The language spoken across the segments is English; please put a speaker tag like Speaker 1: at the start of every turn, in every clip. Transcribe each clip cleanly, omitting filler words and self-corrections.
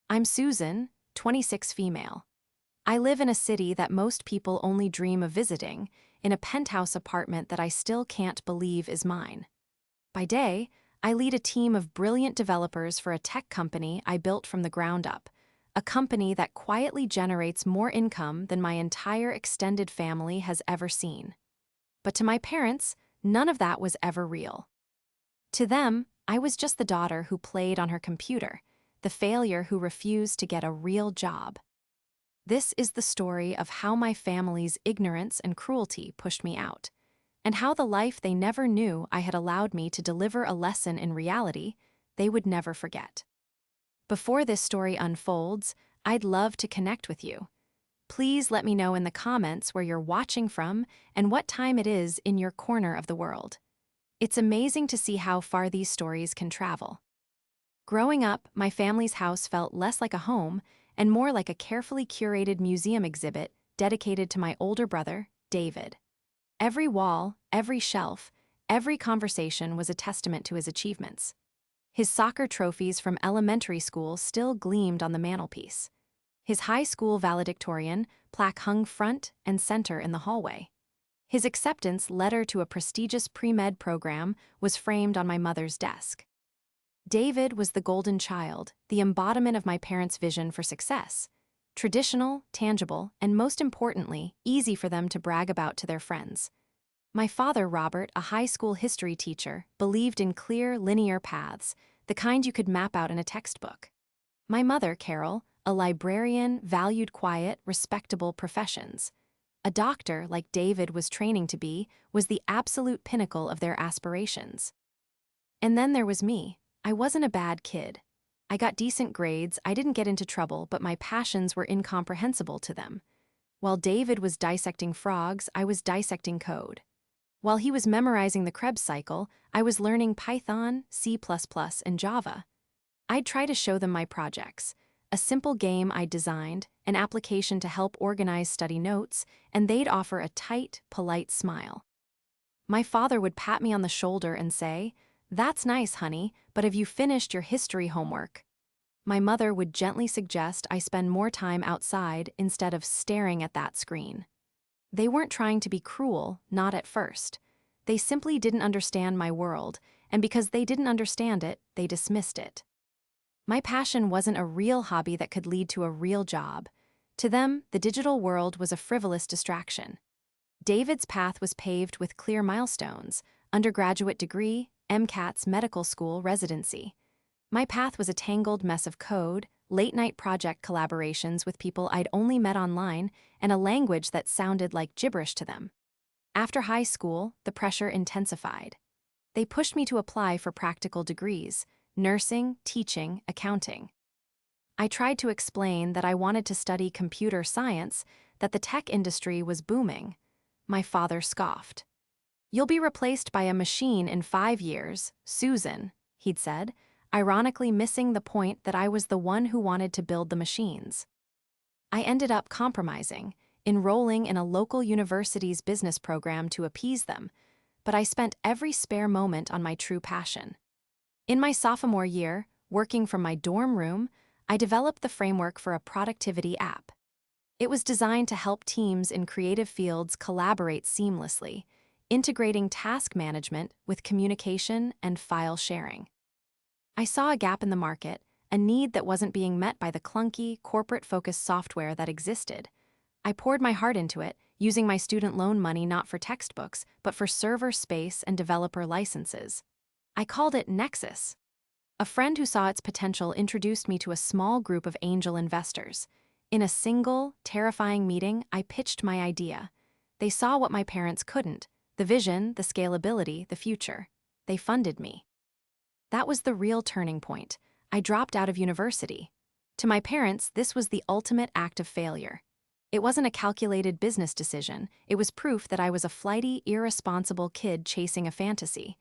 Speaker 1: I'm Susan, 26 female. I live in a city that most people only dream of visiting, in a penthouse apartment that I still can't believe is mine. By day, I lead a team of brilliant developers for a tech company I built from the ground up, a company that quietly generates more income than my entire extended family has ever seen. But to my parents, none of that was ever real. To them, I was just the daughter who played on her computer, the failure who refused to get a real job. This is the story of how my family's ignorance and cruelty pushed me out, and how the life they never knew I had allowed me to deliver a lesson in reality they would never forget. Before this story unfolds, I'd love to connect with you. Please let me know in the comments where you're watching from and what time it is in your corner of the world. It's amazing to see how far these stories can travel. Growing up, my family's house felt less like a home and more like a carefully curated museum exhibit dedicated to my older brother, David. Every wall, every shelf, every conversation was a testament to his achievements. His soccer trophies from elementary school still gleamed on the mantelpiece. His high school valedictorian plaque hung front and center in the hallway. His acceptance letter to a prestigious pre-med program was framed on my mother's desk. David was the golden child, the embodiment of my parents' vision for success. Traditional, tangible, and most importantly, easy for them to brag about to their friends. My father, Robert, a high school history teacher, believed in clear, linear paths, the kind you could map out in a textbook. My mother, Carol, a librarian, valued quiet, respectable professions. A doctor, like David was training to be, was the absolute pinnacle of their aspirations. And then there was me. I wasn't a bad kid. I got decent grades, I didn't get into trouble, but my passions were incomprehensible to them. While David was dissecting frogs, I was dissecting code. While he was memorizing the Krebs cycle, I was learning Python, C++, and Java. I'd try to show them my projects, a simple game I'd designed, an application to help organize study notes, and they'd offer a tight, polite smile. My father would pat me on the shoulder and say, "That's nice, honey, but have you finished your history homework?" My mother would gently suggest I spend more time outside instead of staring at that screen. They weren't trying to be cruel, not at first. They simply didn't understand my world, and because they didn't understand it, they dismissed it. My passion wasn't a real hobby that could lead to a real job. To them, the digital world was a frivolous distraction. David's path was paved with clear milestones: undergraduate degree, MCAT's medical school residency. My path was a tangled mess of code, late-night project collaborations with people I'd only met online, and a language that sounded like gibberish to them. After high school, the pressure intensified. They pushed me to apply for practical degrees: nursing, teaching, accounting. I tried to explain that I wanted to study computer science, that the tech industry was booming. My father scoffed. "You'll be replaced by a machine in 5 years, Susan," he'd said, ironically missing the point that I was the one who wanted to build the machines. I ended up compromising, enrolling in a local university's business program to appease them, but I spent every spare moment on my true passion. In my sophomore year, working from my dorm room, I developed the framework for a productivity app. It was designed to help teams in creative fields collaborate seamlessly, integrating task management with communication and file sharing. I saw a gap in the market, a need that wasn't being met by the clunky, corporate-focused software that existed. I poured my heart into it, using my student loan money not for textbooks, but for server space and developer licenses. I called it Nexus. A friend who saw its potential introduced me to a small group of angel investors. In a single, terrifying meeting, I pitched my idea. They saw what my parents couldn't: the vision, the scalability, the future. They funded me. That was the real turning point. I dropped out of university. To my parents, this was the ultimate act of failure. It wasn't a calculated business decision. It was proof that I was a flighty, irresponsible kid chasing a fantasy.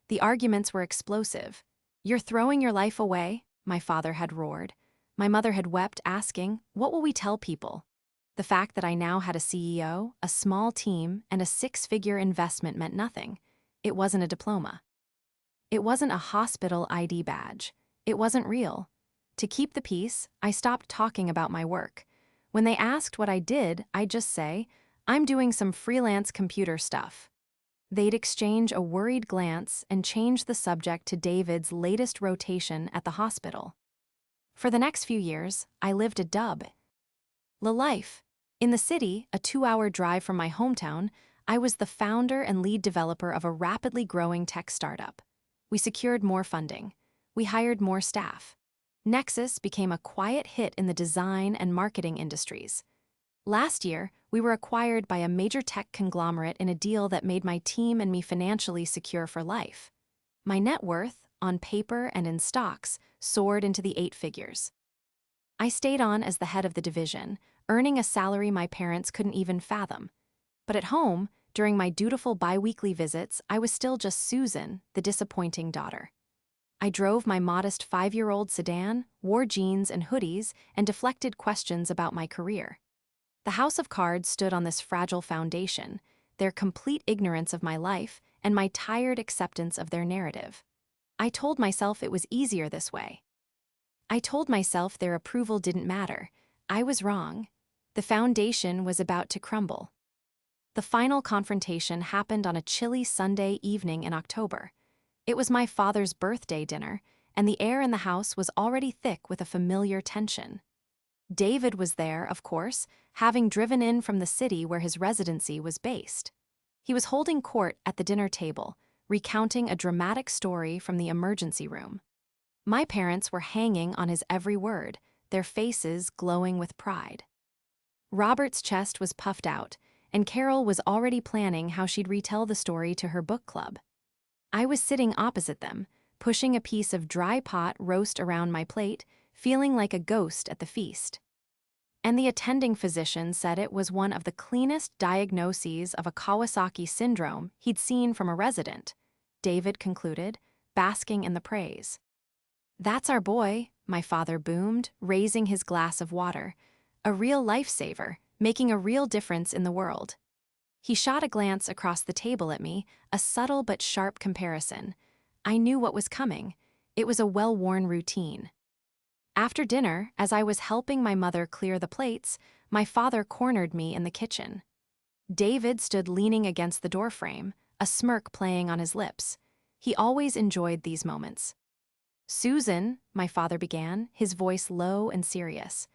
Speaker 1: The arguments were explosive. "You're throwing your life away?" my father had roared. My mother had wept, asking, "What will we tell people?" The fact that I now had a CEO, a small team, and a 6-figure investment meant nothing. It wasn't a diploma. It wasn't a hospital ID badge. It wasn't real. To keep the peace, I stopped talking about my work. When they asked what I did, I'd just say, "I'm doing some freelance computer stuff." They'd exchange a worried glance and change the subject to David's latest rotation at the hospital. For the next few years, I lived a life. In the city, a 2-hour drive from my hometown, I was the founder and lead developer of a rapidly growing tech startup. We secured more funding. We hired more staff. Nexus became a quiet hit in the design and marketing industries. Last year, we were acquired by a major tech conglomerate in a deal that made my team and me financially secure for life. My net worth, on paper and in stocks, soared into the 8 figures. I stayed on as the head of the division, earning a salary my parents couldn't even fathom. But at home, during my dutiful bi-weekly visits, I was still just Susan, the disappointing daughter. I drove my modest 5-year-old sedan, wore jeans and hoodies, and deflected questions about my career. The house of cards stood on this fragile foundation, their complete ignorance of my life and my tired acceptance of their narrative. I told myself it was easier this way. I told myself their approval didn't matter. I was wrong. The foundation was about to crumble. The final confrontation happened on a chilly Sunday evening in October. It was my father's birthday dinner, and the air in the house was already thick with a familiar tension. David was there, of course, having driven in from the city where his residency was based. He was holding court at the dinner table, recounting a dramatic story from the emergency room. My parents were hanging on his every word, their faces glowing with pride. Robert's chest was puffed out, and Carol was already planning how she'd retell the story to her book club. I was sitting opposite them, pushing a piece of dry pot roast around my plate, feeling like a ghost at the feast. And the attending physician said it was one of the cleanest diagnoses of a Kawasaki syndrome he'd seen from a resident, David concluded, basking in the praise. "That's our boy," my father boomed, raising his glass of water. "A real lifesaver, making a real difference in the world." He shot a glance across the table at me, a subtle but sharp comparison. I knew what was coming. It was a well-worn routine. After dinner, as I was helping my mother clear the plates, my father cornered me in the kitchen. David stood leaning against the doorframe, a smirk playing on his lips. He always enjoyed these moments. "Susan," my father began, his voice low and serious,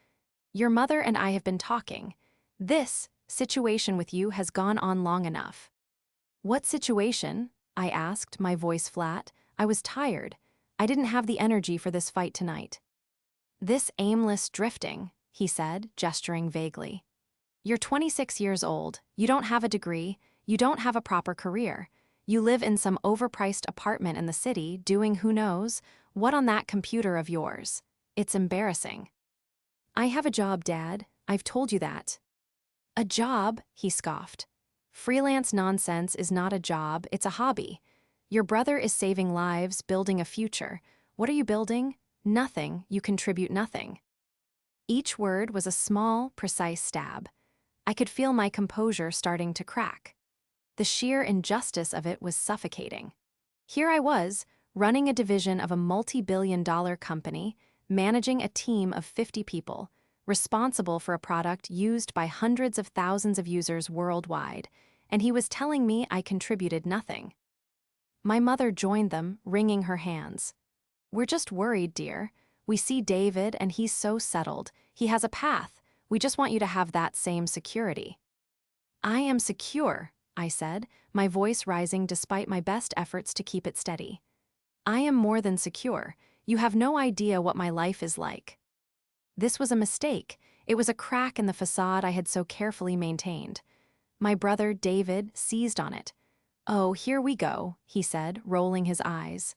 Speaker 1: "your mother and I have been talking. This situation with you has gone on long enough." "What situation?" I asked, my voice flat. I was tired. I didn't have the energy for this fight tonight. "This aimless drifting," he said, gesturing vaguely. "You're 26 years old, you don't have a degree, you don't have a proper career. You live in some overpriced apartment in the city doing who knows what on that computer of yours. It's embarrassing." "I have a job, Dad. I've told you that." "A job?" he scoffed. "Freelance nonsense is not a job, it's a hobby. Your brother is saving lives, building a future. What are you building? Nothing. You contribute nothing." Each word was a small, precise stab. I could feel my composure starting to crack. The sheer injustice of it was suffocating. Here I was, running a division of a multi-billion-dollar company, managing a team of 50 people, responsible for a product used by hundreds of thousands of users worldwide, and he was telling me I contributed nothing. My mother joined them, wringing her hands. "We're just worried, dear. We see David and he's so settled. He has a path. We just want you to have that same security." "I am secure," I said, my voice rising despite my best efforts to keep it steady. "I am more than secure. You have no idea what my life is like." This was a mistake. It was a crack in the facade I had so carefully maintained. My brother, David, seized on it. "Oh, here we go," he said, rolling his eyes.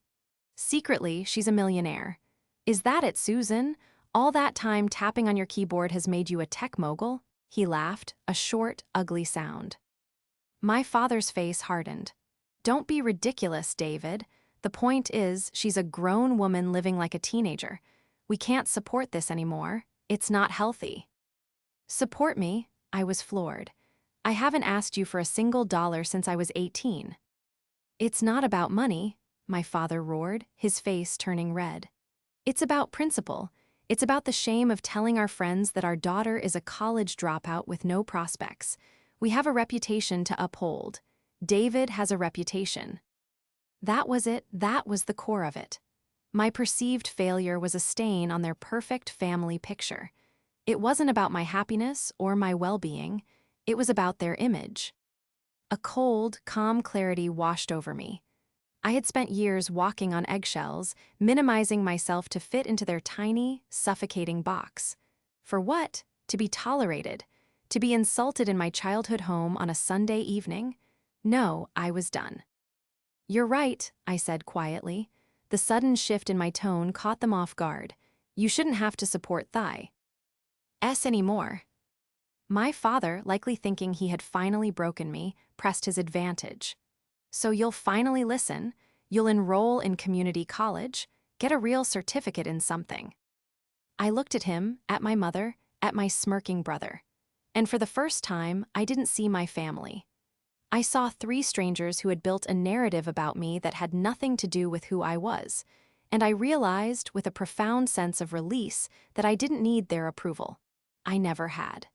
Speaker 1: "Secretly, she's a millionaire. Is that it, Susan? All that time tapping on your keyboard has made you a tech mogul?" He laughed, a short, ugly sound. My father's face hardened. "Don't be ridiculous, David. The point is, she's a grown woman living like a teenager. We can't support this anymore. It's not healthy." "Support me?" I was floored. "I haven't asked you for a single dollar since I was 18. "It's not about money," my father roared, his face turning red. "It's about principle. It's about the shame of telling our friends that our daughter is a college dropout with no prospects. We have a reputation to uphold. David has a reputation. That was it, that was the core of it. My perceived failure was a stain on their perfect family picture. It wasn't about my happiness or my well-being, it was about their image. A cold, calm clarity washed over me. I had spent years walking on eggshells, minimizing myself to fit into their tiny, suffocating box. For what? To be tolerated? To be insulted in my childhood home on a Sunday evening? No, I was done. "You're right," I said quietly. The sudden shift in my tone caught them off guard. "You shouldn't have to support Thai S anymore." My father, likely thinking he had finally broken me, pressed his advantage. "So you'll finally listen, you'll enroll in community college, get a real certificate in something." I looked at him, at my mother, at my smirking brother. And for the first time, I didn't see my family. I saw three strangers who had built a narrative about me that had nothing to do with who I was, and I realized, with a profound sense of release, that I didn't need their approval. I never had.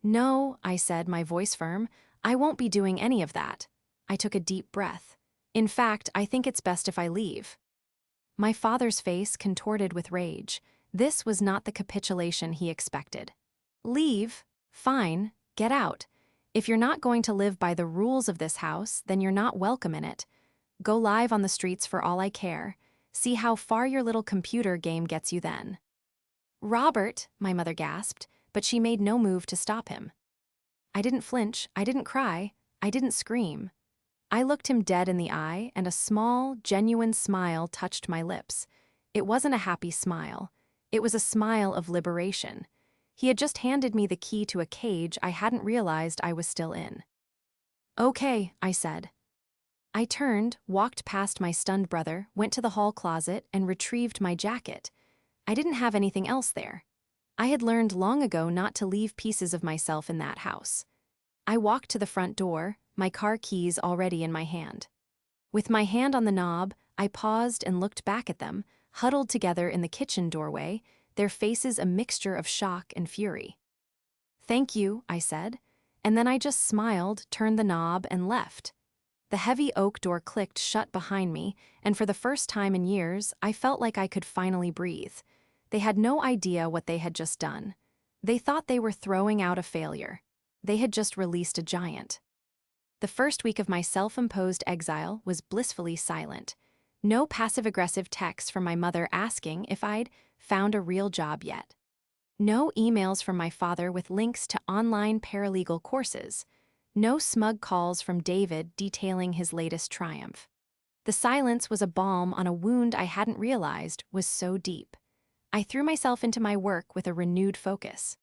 Speaker 1: "No," I said, my voice firm, "I won't be doing any of that." I took a deep breath. "In fact, I think it's best if I leave." My father's face contorted with rage. This was not the capitulation he expected. "Leave? Fine, get out. If you're not going to live by the rules of this house, then you're not welcome in it. Go live on the streets for all I care. See how far your little computer game gets you then." "Robert," my mother gasped, but she made no move to stop him. I didn't flinch, I didn't cry, I didn't scream. I looked him dead in the eye, and a small, genuine smile touched my lips. It wasn't a happy smile. It was a smile of liberation. He had just handed me the key to a cage I hadn't realized I was still in. "Okay," I said. I turned, walked past my stunned brother, went to the hall closet, and retrieved my jacket. I didn't have anything else there. I had learned long ago not to leave pieces of myself in that house. I walked to the front door, my car keys already in my hand. With my hand on the knob, I paused and looked back at them, huddled together in the kitchen doorway, their faces a mixture of shock and fury. "Thank you," I said, and then I just smiled, turned the knob, and left. The heavy oak door clicked shut behind me, and for the first time in years, I felt like I could finally breathe. They had no idea what they had just done. They thought they were throwing out a failure. They had just released a giant. The first week of my self-imposed exile was blissfully silent. No passive-aggressive texts from my mother asking if I'd found a real job yet. No emails from my father with links to online paralegal courses. No smug calls from David detailing his latest triumph. The silence was a balm on a wound I hadn't realized was so deep. I threw myself into my work with a renewed focus.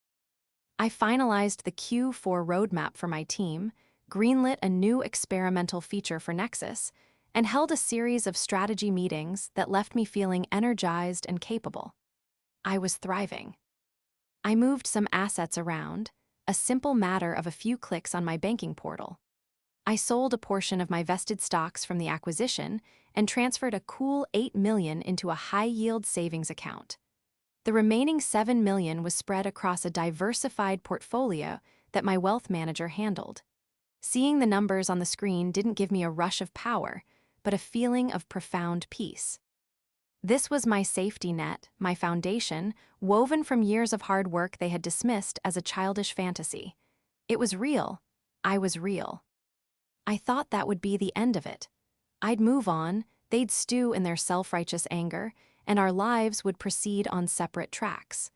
Speaker 1: I finalized the Q4 roadmap for my team, greenlit a new experimental feature for Nexus, and held a series of strategy meetings that left me feeling energized and capable. I was thriving. I moved some assets around, a simple matter of a few clicks on my banking portal. I sold a portion of my vested stocks from the acquisition and transferred a cool $8 million into a high-yield savings account. The remaining $7 million was spread across a diversified portfolio that my wealth manager handled. Seeing the numbers on the screen didn't give me a rush of power, but a feeling of profound peace. This was my safety net, my foundation, woven from years of hard work they had dismissed as a childish fantasy. It was real. I was real. I thought that would be the end of it. I'd move on, they'd stew in their self-righteous anger, and our lives would proceed on separate tracks.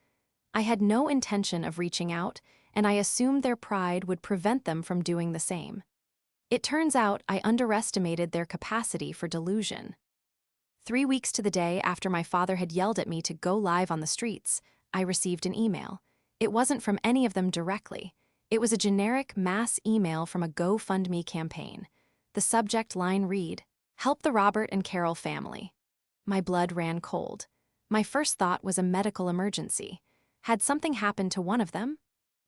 Speaker 1: I had no intention of reaching out, and I assumed their pride would prevent them from doing the same. It turns out I underestimated their capacity for delusion. 3 weeks to the day after my father had yelled at me to go live on the streets, I received an email. It wasn't from any of them directly. It was a generic mass email from a GoFundMe campaign. The subject line read, "Help the Robert and Carol family." My blood ran cold. My first thought was a medical emergency. Had something happened to one of them?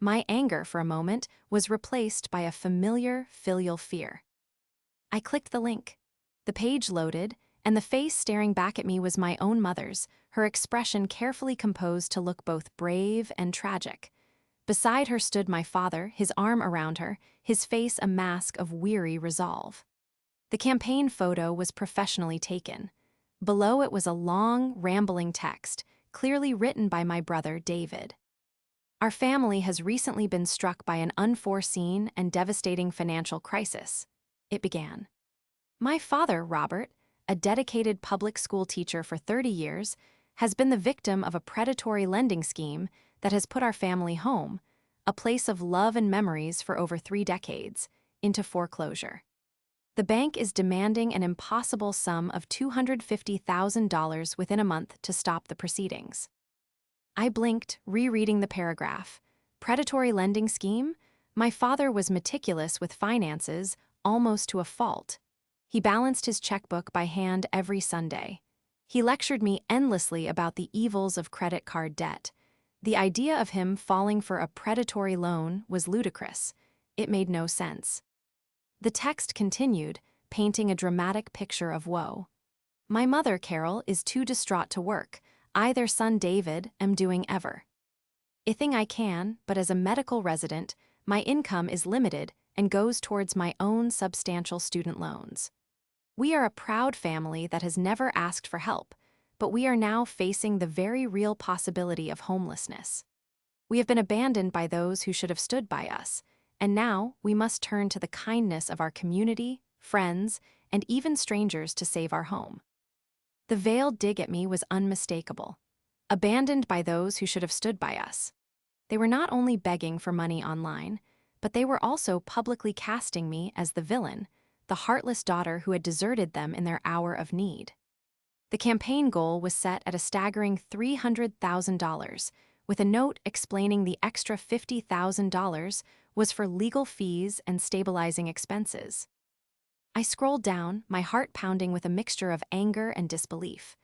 Speaker 1: My anger, for a moment, was replaced by a familiar filial fear. I clicked the link. The page loaded, and the face staring back at me was my own mother's, her expression carefully composed to look both brave and tragic. Beside her stood my father, his arm around her, his face a mask of weary resolve. The campaign photo was professionally taken. Below it was a long, rambling text, clearly written by my brother, David. Our family has recently been struck by an unforeseen and devastating financial crisis. It began. My father, Robert, a dedicated public school teacher for 30 years, has been the victim of a predatory lending scheme that has put our family home, a place of love and memories for over 3 decades, into foreclosure. The bank is demanding an impossible sum of $250,000 within a month to stop the proceedings. I blinked, rereading the paragraph. Predatory lending scheme? My father was meticulous with finances, almost to a fault. He balanced his checkbook by hand every Sunday. He lectured me endlessly about the evils of credit card debt. The idea of him falling for a predatory loan was ludicrous. It made no sense. The text continued, painting a dramatic picture of woe. My mother, Carol, is too distraught to work. I, their son David, am doing ever. Ithing I can, but as a medical resident, my income is limited and goes towards my own substantial student loans. We are a proud family that has never asked for help, but we are now facing the very real possibility of homelessness. We have been abandoned by those who should have stood by us, and now we must turn to the kindness of our community, friends, and even strangers to save our home. The veiled dig at me was unmistakable. Abandoned by those who should have stood by us. They were not only begging for money online, but they were also publicly casting me as the villain, the heartless daughter who had deserted them in their hour of need. The campaign goal was set at a staggering $300,000, with a note explaining the extra $50,000 was for legal fees and stabilizing expenses. I scrolled down, my heart pounding with a mixture of anger and disbelief.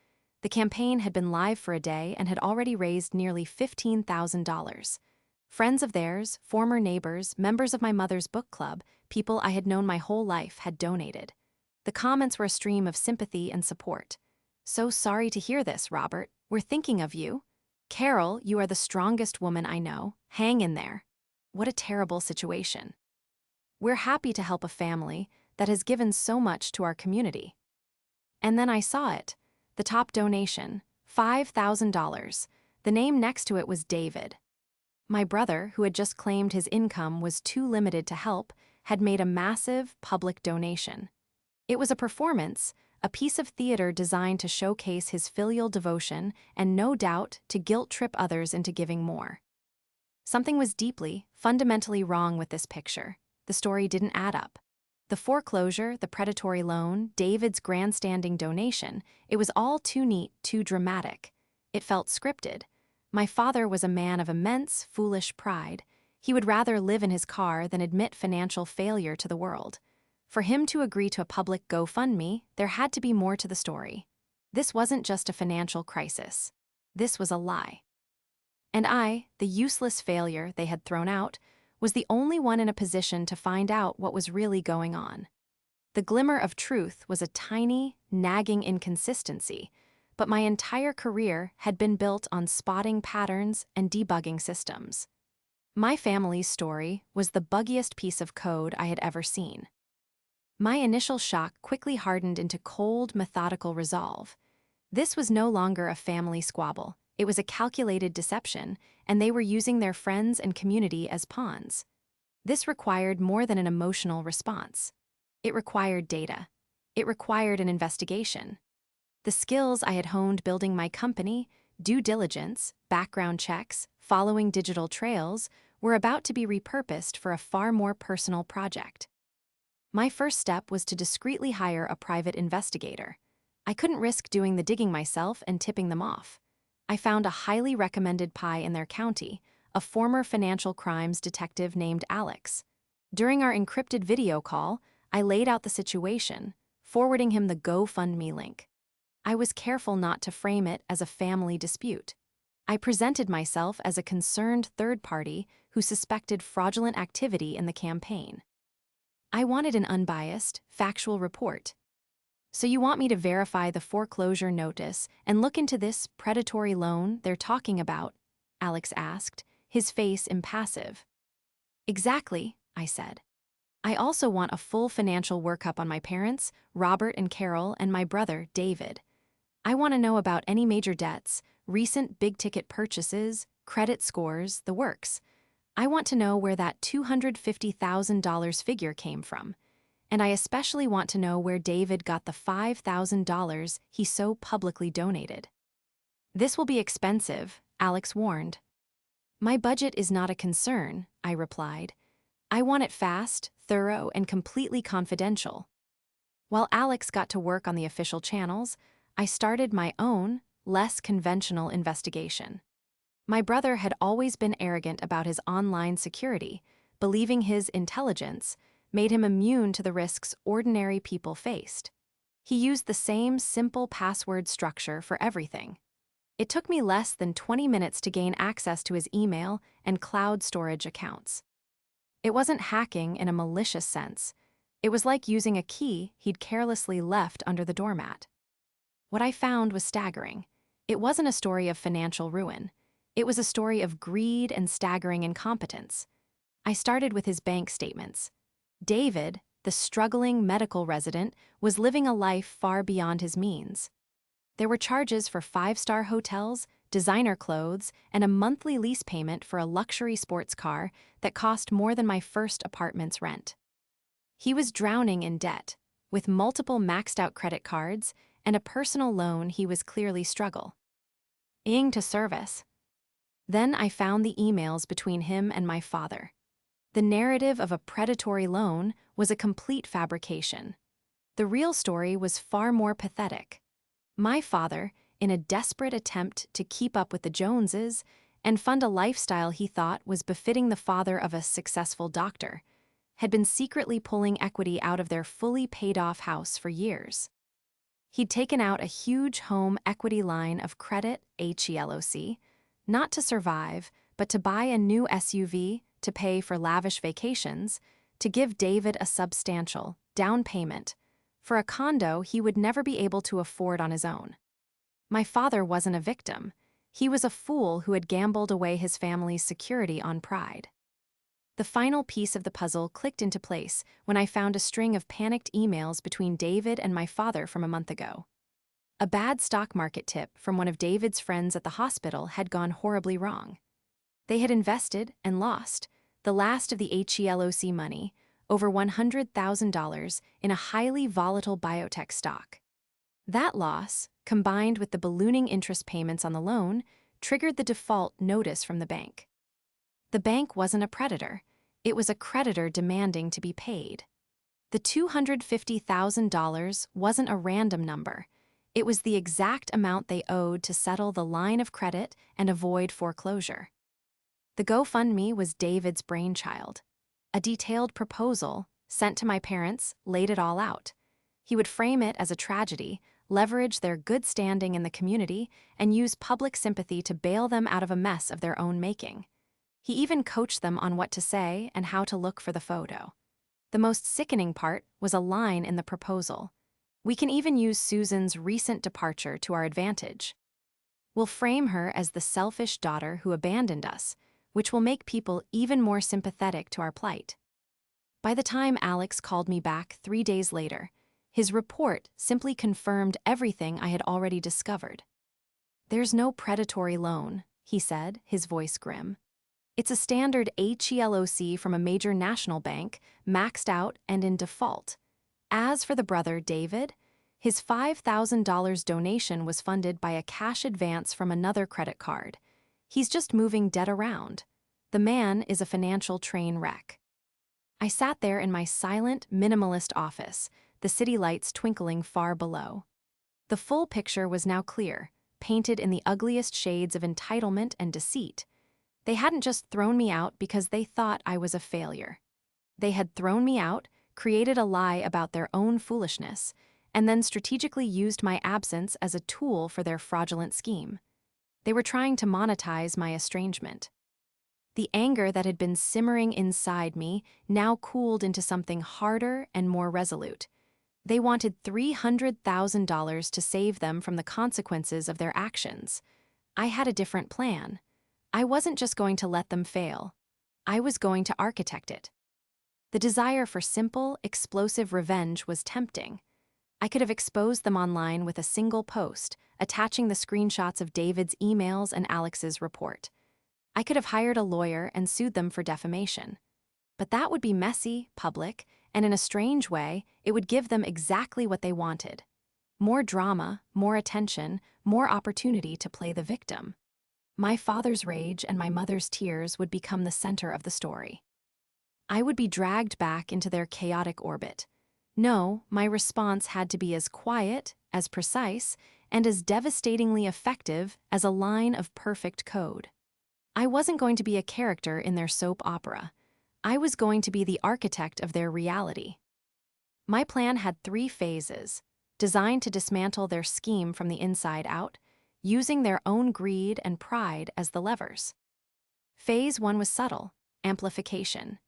Speaker 1: The campaign had been live for a day and had already raised nearly $15,000. Friends of theirs, former neighbors, members of my mother's book club, people I had known my whole life had donated. The comments were a stream of sympathy and support. So sorry to hear this, Robert. We're thinking of you. Carol, you are the strongest woman I know. Hang in there. What a terrible situation. We're happy to help a family that has given so much to our community. And then I saw it. The top donation, $5,000. The name next to it was David. My brother, who had just claimed his income was too limited to help, had made a massive public donation. It was a performance, a piece of theater designed to showcase his filial devotion and, no doubt, to guilt-trip others into giving more. Something was deeply, fundamentally wrong with this picture. The story didn't add up. The foreclosure, the predatory loan, David's grandstanding donation, it was all too neat, too dramatic. It felt scripted. My father was a man of immense, foolish pride. He would rather live in his car than admit financial failure to the world. For him to agree to a public GoFundMe, there had to be more to the story. This wasn't just a financial crisis. This was a lie. And I, the useless failure they had thrown out, was the only one in a position to find out what was really going on. The glimmer of truth was a tiny, nagging inconsistency, but my entire career had been built on spotting patterns and debugging systems. My family's story was the buggiest piece of code I had ever seen. My initial shock quickly hardened into cold, methodical resolve. This was no longer a family squabble. It was a calculated deception, and they were using their friends and community as pawns. This required more than an emotional response. It required data. It required an investigation. The skills I had honed building my company, due diligence, background checks, following digital trails, were about to be repurposed for a far more personal project. My first step was to discreetly hire a private investigator. I couldn't risk doing the digging myself and tipping them off. I found a highly recommended PI in their county, a former financial crimes detective named Alex. During our encrypted video call, I laid out the situation, forwarding him the GoFundMe link. I was careful not to frame it as a family dispute. I presented myself as a concerned third party who suspected fraudulent activity in the campaign. I wanted an unbiased, factual report. So you want me to verify the foreclosure notice and look into this predatory loan they're talking about? Alex asked, his face impassive. Exactly, I said. I also want a full financial workup on my parents, Robert and Carol, and my brother, David. I want to know about any major debts, recent big-ticket purchases, credit scores, the works. I want to know where that $250,000 figure came from. And I especially want to know where David got the $5,000 he so publicly donated. This will be expensive, Alex warned. My budget is not a concern, I replied. I want it fast, thorough, and completely confidential. While Alex got to work on the official channels, I started my own, less conventional investigation. My brother had always been arrogant about his online security, believing his intelligence made him immune to the risks ordinary people faced. He used the same simple password structure for everything. It took me less than 20 minutes to gain access to his email and cloud storage accounts. It wasn't hacking in a malicious sense. It was like using a key he'd carelessly left under the doormat. What I found was staggering. It wasn't a story of financial ruin. It was a story of greed and staggering incompetence. I started with his bank statements. David, the struggling medical resident, was living a life far beyond his means. There were charges for 5-star hotels, designer clothes, and a monthly lease payment for a luxury sports car that cost more than my first apartment's rent. He was drowning in debt, with multiple maxed-out credit cards and a personal loan he was clearly struggling to service. Then I found the emails between him and my father. The narrative of a predatory loan was a complete fabrication. The real story was far more pathetic. My father, in a desperate attempt to keep up with the Joneses and fund a lifestyle he thought was befitting the father of a successful doctor, had been secretly pulling equity out of their fully paid-off house for years. He'd taken out a huge home equity line of credit, HELOC, not to survive, but to buy a new SUV, to pay for lavish vacations, to give David a substantial down payment for a condo he would never be able to afford on his own. My father wasn't a victim. He was a fool who had gambled away his family's security on pride. The final piece of the puzzle clicked into place when I found a string of panicked emails between David and my father from a month ago. A bad stock market tip from one of David's friends at the hospital had gone horribly wrong. They had invested and lost the last of the HELOC money, over $100,000, in a highly volatile biotech stock. That loss, combined with the ballooning interest payments on the loan, triggered the default notice from the bank. The bank wasn't a predator. It was a creditor demanding to be paid. The $250,000 wasn't a random number. It was the exact amount they owed to settle the line of credit and avoid foreclosure. The GoFundMe was David's brainchild. A detailed proposal, sent to my parents, laid it all out. He would frame it as a tragedy, leverage their good standing in the community, and use public sympathy to bail them out of a mess of their own making. He even coached them on what to say and how to look for the photo. The most sickening part was a line in the proposal. We can even use Susan's recent departure to our advantage. We'll frame her as the selfish daughter who abandoned us, which will make people even more sympathetic to our plight. By the time Alex called me back 3 days later, his report simply confirmed everything I had already discovered. There's no predatory loan, he said, his voice grim. It's a standard HELOC from a major national bank, maxed out and in default. As for the brother, David, his $5,000 donation was funded by a cash advance from another credit card. He's just moving debt around. The man is a financial train wreck. I sat there in my silent, minimalist office, the city lights twinkling far below. The full picture was now clear, painted in the ugliest shades of entitlement and deceit. They hadn't just thrown me out because they thought I was a failure. They had thrown me out, created a lie about their own foolishness, and then strategically used my absence as a tool for their fraudulent scheme. They were trying to monetize my estrangement. The anger that had been simmering inside me now cooled into something harder and more resolute. They wanted $300,000 to save them from the consequences of their actions. I had a different plan. I wasn't just going to let them fail. I was going to architect it. The desire for simple, explosive revenge was tempting. I could have exposed them online with a single post, attaching the screenshots of David's emails and Alex's report. I could have hired a lawyer and sued them for defamation. But that would be messy, public, and in a strange way, it would give them exactly what they wanted. More drama, more attention, more opportunity to play the victim. My father's rage and my mother's tears would become the center of the story. I would be dragged back into their chaotic orbit. No, my response had to be as quiet, as precise, and as devastatingly effective as a line of perfect code. I wasn't going to be a character in their soap opera. I was going to be the architect of their reality. My plan had 3 phases, designed to dismantle their scheme from the inside out, using their own greed and pride as the levers. Phase 1 was subtle, amplification.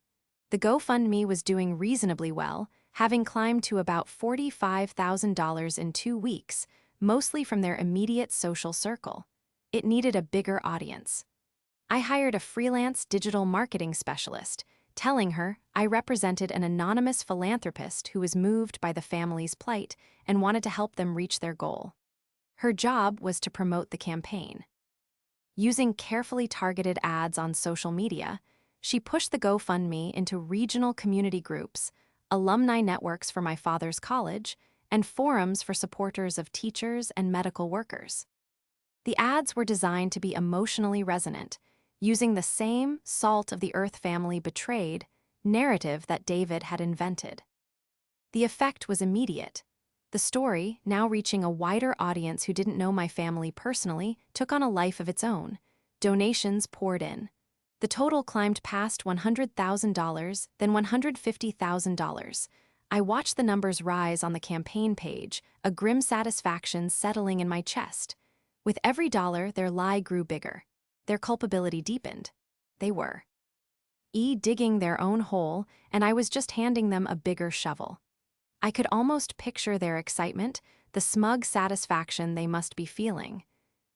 Speaker 1: The GoFundMe was doing reasonably well, having climbed to about $45,000 in 2 weeks, mostly from their immediate social circle. It needed a bigger audience. I hired a freelance digital marketing specialist, telling her I represented an anonymous philanthropist who was moved by the family's plight and wanted to help them reach their goal. Her job was to promote the campaign. Using carefully targeted ads on social media, she pushed the GoFundMe into regional community groups, alumni networks for my father's college, and forums for supporters of teachers and medical workers. The ads were designed to be emotionally resonant, using the same salt of the earth family betrayed narrative that David had invented. The effect was immediate. The story, now reaching a wider audience who didn't know my family personally, took on a life of its own. Donations poured in. The total climbed past $100,000, then $150,000. I watched the numbers rise on the campaign page, a grim satisfaction settling in my chest. With every dollar, their lie grew bigger. Their culpability deepened. They were digging their own hole, and I was just handing them a bigger shovel. I could almost picture their excitement, the smug satisfaction they must be feeling.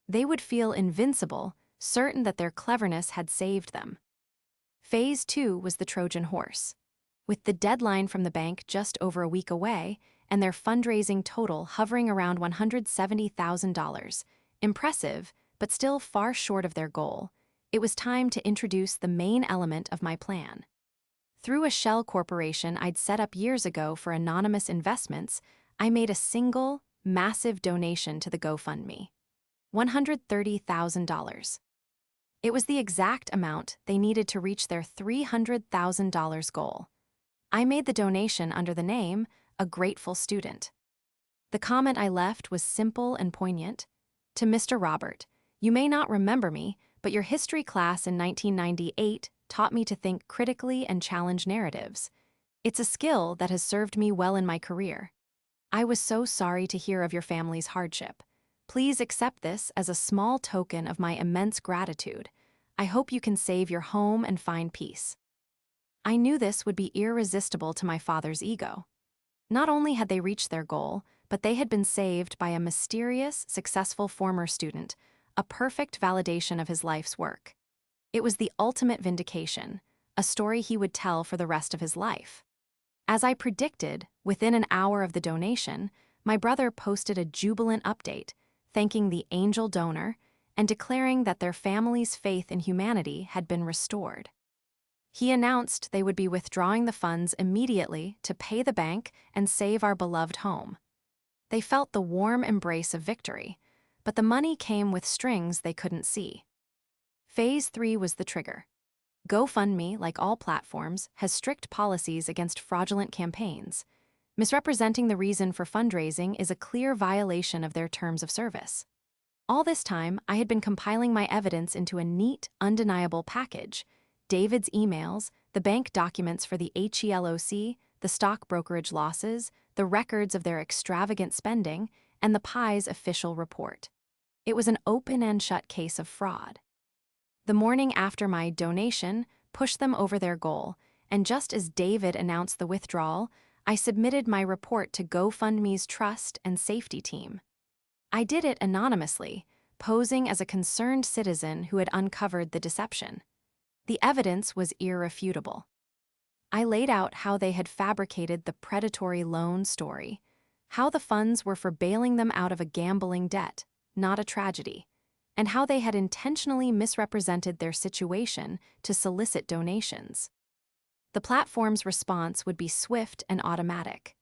Speaker 1: They would feel invincible, certain that their cleverness had saved them. Phase 2 was the Trojan horse. With the deadline from the bank just over a week away, and their fundraising total hovering around $170,000, impressive, but still far short of their goal, it was time to introduce the main element of my plan. Through a shell corporation I'd set up years ago for anonymous investments, I made a single, massive donation to the GoFundMe. $130,000. It was the exact amount they needed to reach their $300,000 goal. I made the donation under the name, A Grateful Student. The comment I left was simple and poignant. To Mr. Robert, you may not remember me, but your history class in 1998 taught me to think critically and challenge narratives. It's a skill that has served me well in my career. I was so sorry to hear of your family's hardship. Please accept this as a small token of my immense gratitude. I hope you can save your home and find peace. I knew this would be irresistible to my father's ego. Not only had they reached their goal, but they had been saved by a mysterious, successful former student, a perfect validation of his life's work. It was the ultimate vindication, a story he would tell for the rest of his life. As I predicted, within an hour of the donation, my brother posted a jubilant update, thanking the angel donor and declaring that their family's faith in humanity had been restored. He announced they would be withdrawing the funds immediately to pay the bank and save our beloved home. They felt the warm embrace of victory, but the money came with strings they couldn't see. Phase 3 was the trigger. GoFundMe, like all platforms, has strict policies against fraudulent campaigns. Misrepresenting the reason for fundraising is a clear violation of their terms of service. All this time, I had been compiling my evidence into a neat, undeniable package: David's emails, the bank documents for the HELOC, the stock brokerage losses, the records of their extravagant spending, and the Pi's official report. It was an open and shut case of fraud. The morning after my donation pushed them over their goal, and just as David announced the withdrawal, I submitted my report to GoFundMe's trust and safety team. I did it anonymously, posing as a concerned citizen who had uncovered the deception. The evidence was irrefutable. I laid out how they had fabricated the predatory loan story, how the funds were for bailing them out of a gambling debt, not a tragedy, and how they had intentionally misrepresented their situation to solicit donations. The platform's response would be swift and automatic.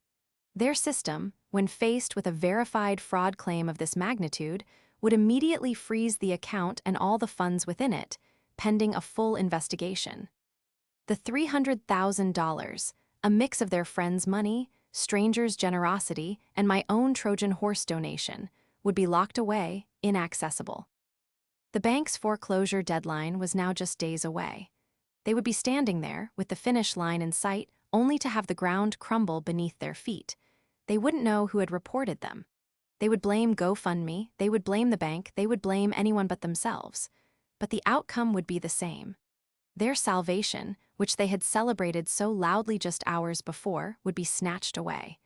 Speaker 1: Their system, when faced with a verified fraud claim of this magnitude, would immediately freeze the account and all the funds within it, pending a full investigation. The $300,000, a mix of their friends' money, strangers' generosity, and my own Trojan horse donation, would be locked away, inaccessible. The bank's foreclosure deadline was now just days away. They would be standing there, with the finish line in sight, only to have the ground crumble beneath their feet. They wouldn't know who had reported them. They would blame GoFundMe, they would blame the bank, they would blame anyone but themselves. But the outcome would be the same. Their salvation, which they had celebrated so loudly just hours before, would be snatched away.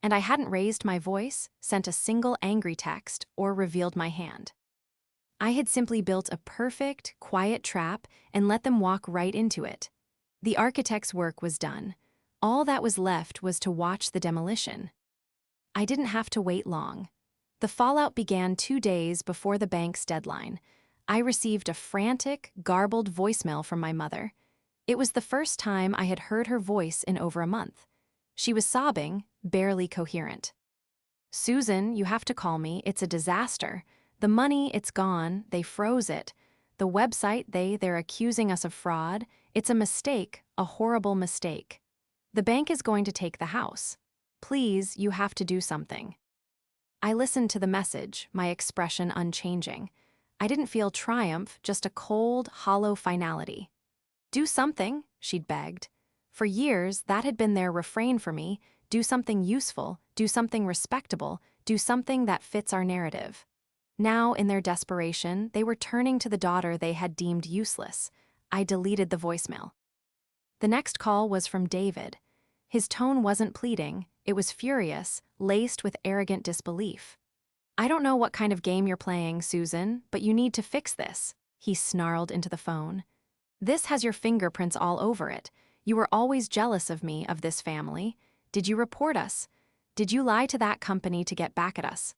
Speaker 1: And I hadn't raised my voice, sent a single angry text, or revealed my hand. I had simply built a perfect, quiet trap and let them walk right into it. The architect's work was done. All that was left was to watch the demolition. I didn't have to wait long. The fallout began 2 days before the bank's deadline. I received a frantic, garbled voicemail from my mother. It was the first time I had heard her voice in over a month. She was sobbing, barely coherent. "Susan, you have to call me. It's a disaster. The money, it's gone. They froze it. The website, they're accusing us of fraud. It's a mistake, a horrible mistake. The bank is going to take the house. Please, you have to do something." I listened to the message, my expression unchanging. I didn't feel triumph, just a cold, hollow finality. "Do something," she'd begged. For years, that had been their refrain for me: do something useful, do something respectable, do something that fits our narrative. Now, in their desperation, they were turning to the daughter they had deemed useless. I deleted the voicemail. The next call was from David. His tone wasn't pleading, it was furious, laced with arrogant disbelief. "I don't know what kind of game you're playing, Susan, but you need to fix this," he snarled into the phone. "This has your fingerprints all over it. You were always jealous of me, of this family. Did you report us? Did you lie to that company to get back at us?"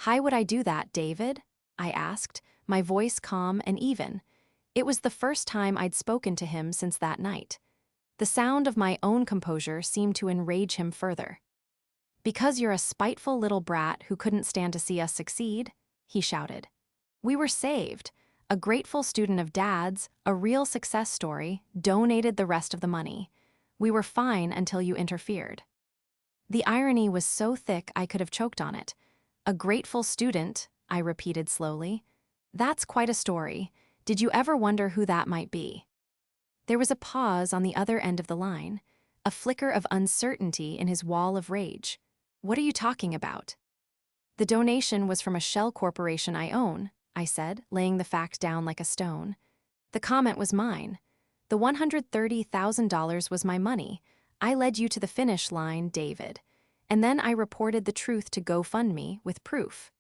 Speaker 1: "Why would I do that, David?" I asked, my voice calm and even. It was the first time I'd spoken to him since that night. The sound of my own composure seemed to enrage him further. "Because you're a spiteful little brat who couldn't stand to see us succeed," he shouted. "We were saved. A grateful student of Dad's, a real success story, donated the rest of the money. We were fine until you interfered." The irony was so thick I could have choked on it. "A grateful student," I repeated slowly. "That's quite a story. Did you ever wonder who that might be?" There was a pause on the other end of the line, a flicker of uncertainty in his wall of rage. "What are you talking about?" "The donation was from a shell corporation I own," I said, laying the fact down like a stone. "The comment was mine. The $130,000 was my money. I led you to the finish line, David. And then I reported the truth to GoFundMe with proof.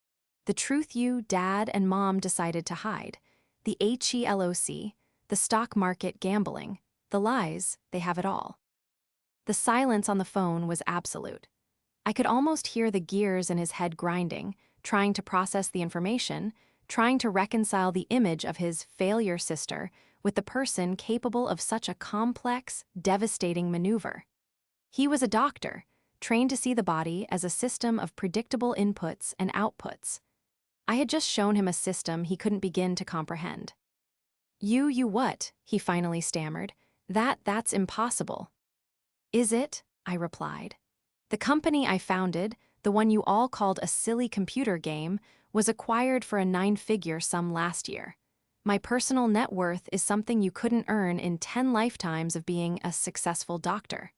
Speaker 1: The truth you, Dad, and Mom decided to hide. The HELOC, the stock market gambling, the lies, they have it all." The silence on the phone was absolute. I could almost hear the gears in his head grinding, trying to process the information, trying to reconcile the image of his failure sister with the person capable of such a complex, devastating maneuver. He was a doctor, trained to see the body as a system of predictable inputs and outputs. I had just shown him a system he couldn't begin to comprehend. You what?" he finally stammered. That's impossible." "Is it?" I replied. "The company I founded, the one you all called a silly computer game, was acquired for a 9-figure sum last year. My personal net worth is something you couldn't earn in 10 lifetimes of being a successful doctor."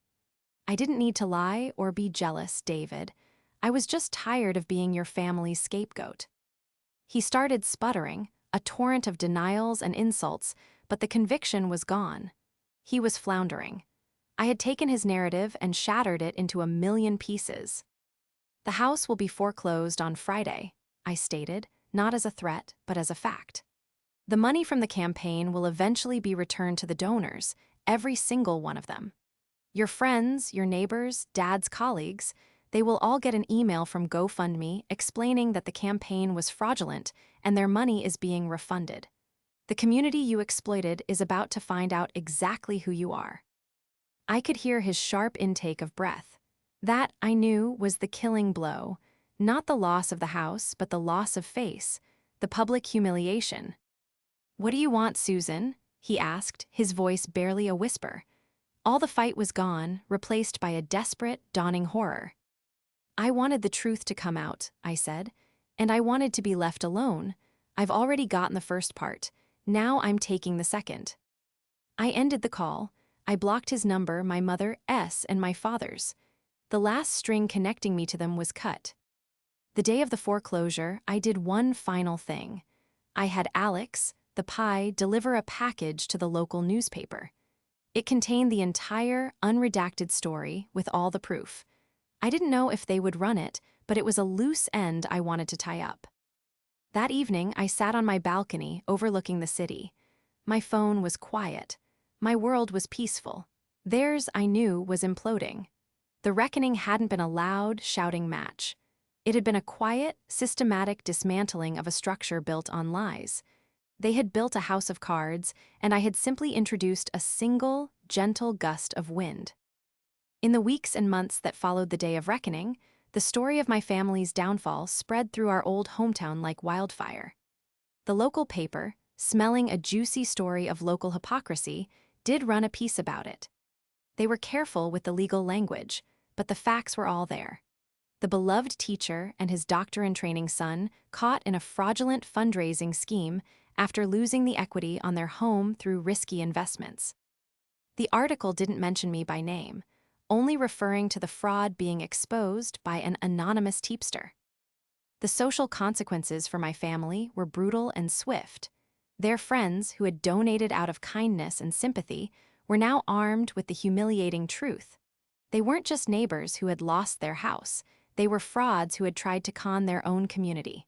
Speaker 1: I didn't need to lie or be jealous, David. I was just tired of being your family's scapegoat. He started sputtering, a torrent of denials and insults, but the conviction was gone. He was floundering. I had taken his narrative and shattered it into a million pieces. The house will be foreclosed on Friday, I stated, not as a threat, but as a fact. The money from the campaign will eventually be returned to the donors, every single one of them. Your friends, your neighbors, Dad's colleagues, they will all get an email from GoFundMe explaining that the campaign was fraudulent and their money is being refunded. The community you exploited is about to find out exactly who you are. I could hear his sharp intake of breath. That, I knew, was the killing blow. Not the loss of the house, but the loss of face, the public humiliation. "What do you want, Susan?" he asked, his voice barely a whisper. All the fight was gone, replaced by a desperate, dawning horror. "I wanted the truth to come out," I said, "and I wanted to be left alone. I've already gotten the first part. Now I'm taking the second." I ended the call. I blocked his number, my mother's, and my father's. The last string connecting me to them was cut. The day of the foreclosure, I did one final thing. I had Alex, the pie, deliver a package to the local newspaper. It contained the entire, unredacted story with all the proof. I didn't know if they would run it, but it was a loose end I wanted to tie up. That evening, I sat on my balcony, overlooking the city. My phone was quiet. My world was peaceful. Theirs, I knew, was imploding. The reckoning hadn't been a loud, shouting match. It had been a quiet, systematic dismantling of a structure built on lies. They had built a house of cards, and I had simply introduced a single, gentle gust of wind. In the weeks and months that followed the day of reckoning, the story of my family's downfall spread through our old hometown like wildfire. The local paper, smelling a juicy story of local hypocrisy, did run a piece about it. They were careful with the legal language, but the facts were all there. The beloved teacher and his doctor-in-training son caught in a fraudulent fundraising scheme after losing the equity on their home through risky investments. The article didn't mention me by name, only referring to the fraud being exposed by an anonymous teepster. The social consequences for my family were brutal and swift. Their friends, who had donated out of kindness and sympathy, were now armed with the humiliating truth. They weren't just neighbors who had lost their house, they were frauds who had tried to con their own community.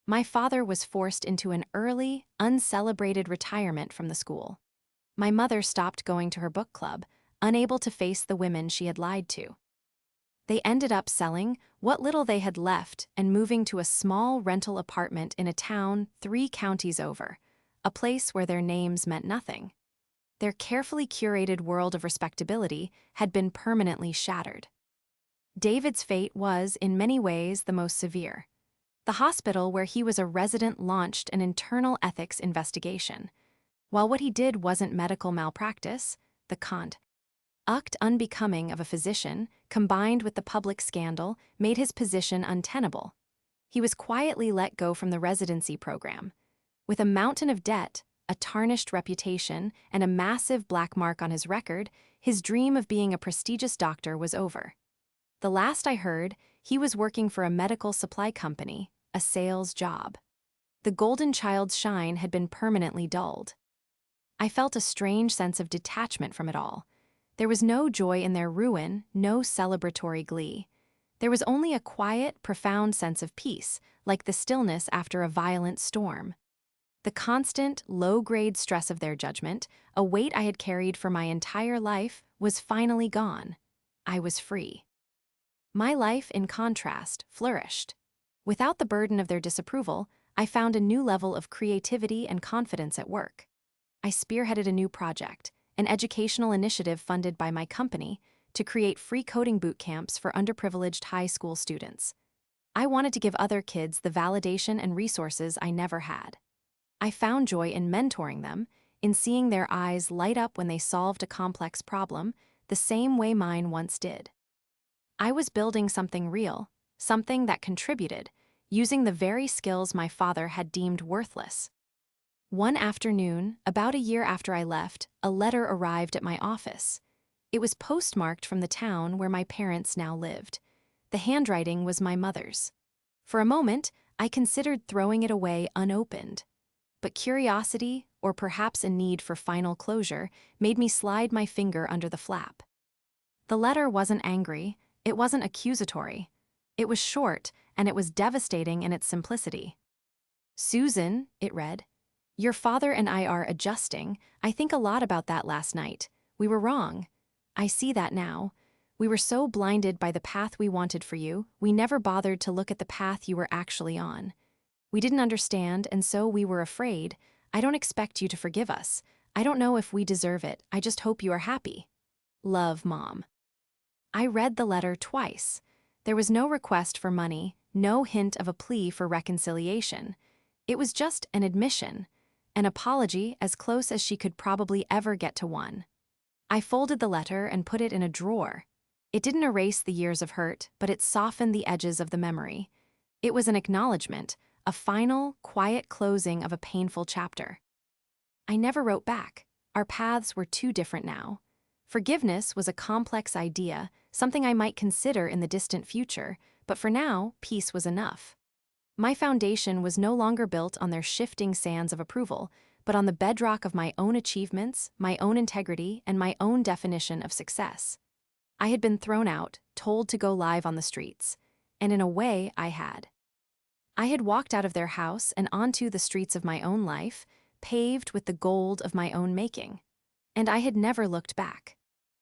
Speaker 1: My father was forced into an early, uncelebrated retirement from the school. My mother stopped going to her book club, unable to face the women she had lied to. They ended up selling what little they had left and moving to a small rental apartment in a town 3 counties over, a place where their names meant nothing. Their carefully curated world of respectability had been permanently shattered. David's fate was, in many ways, the most severe. The hospital where he was a resident launched an internal ethics investigation. While what he did wasn't medical malpractice, the conduct unbecoming of a physician, combined with the public scandal, made his position untenable. He was quietly let go from the residency program. With a mountain of debt, a tarnished reputation, and a massive black mark on his record, his dream of being a prestigious doctor was over. The last I heard, he was working for a medical supply company, a sales job. The golden child's shine had been permanently dulled. I felt a strange sense of detachment from it all. There was no joy in their ruin, no celebratory glee. There was only a quiet, profound sense of peace, like the stillness after a violent storm. The constant, low-grade stress of their judgment, a weight I had carried for my entire life, was finally gone. I was free. My life, in contrast, flourished. Without the burden of their disapproval, I found a new level of creativity and confidence at work. I spearheaded a new project, an educational initiative funded by my company, to create free coding boot camps for underprivileged high school students. I wanted to give other kids the validation and resources I never had. I found joy in mentoring them, in seeing their eyes light up when they solved a complex problem, the same way mine once did. I was building something real, something that contributed, using the very skills my father had deemed worthless. One afternoon, about a year after I left, a letter arrived at my office. It was postmarked from the town where my parents now lived. The handwriting was my mother's. For a moment, I considered throwing it away unopened. But curiosity, or perhaps a need for final closure, made me slide my finger under the flap. The letter wasn't angry, it wasn't accusatory. It was short, and it was devastating in its simplicity. Susan, it read, your father and I are adjusting. I think a lot about that last night. We were wrong. I see that now. We were so blinded by the path we wanted for you, we never bothered to look at the path you were actually on. We didn't understand, and so we were afraid. I don't expect you to forgive us. I don't know if we deserve it. I just hope you are happy. Love, Mom. I read the letter twice. There was no request for money, no hint of a plea for reconciliation. It was just an admission, an apology as close as she could probably ever get to one. I folded the letter and put it in a drawer. It didn't erase the years of hurt, but it softened the edges of the memory. It was an acknowledgement, a final, quiet closing of a painful chapter. I never wrote back. Our paths were too different now. Forgiveness was a complex idea, something I might consider in the distant future, but for now, peace was enough. My foundation was no longer built on their shifting sands of approval, but on the bedrock of my own achievements, my own integrity, and my own definition of success. I had been thrown out, told to go live on the streets, and in a way, I had. I had walked out of their house and onto the streets of my own life, paved with the gold of my own making. And I had never looked back.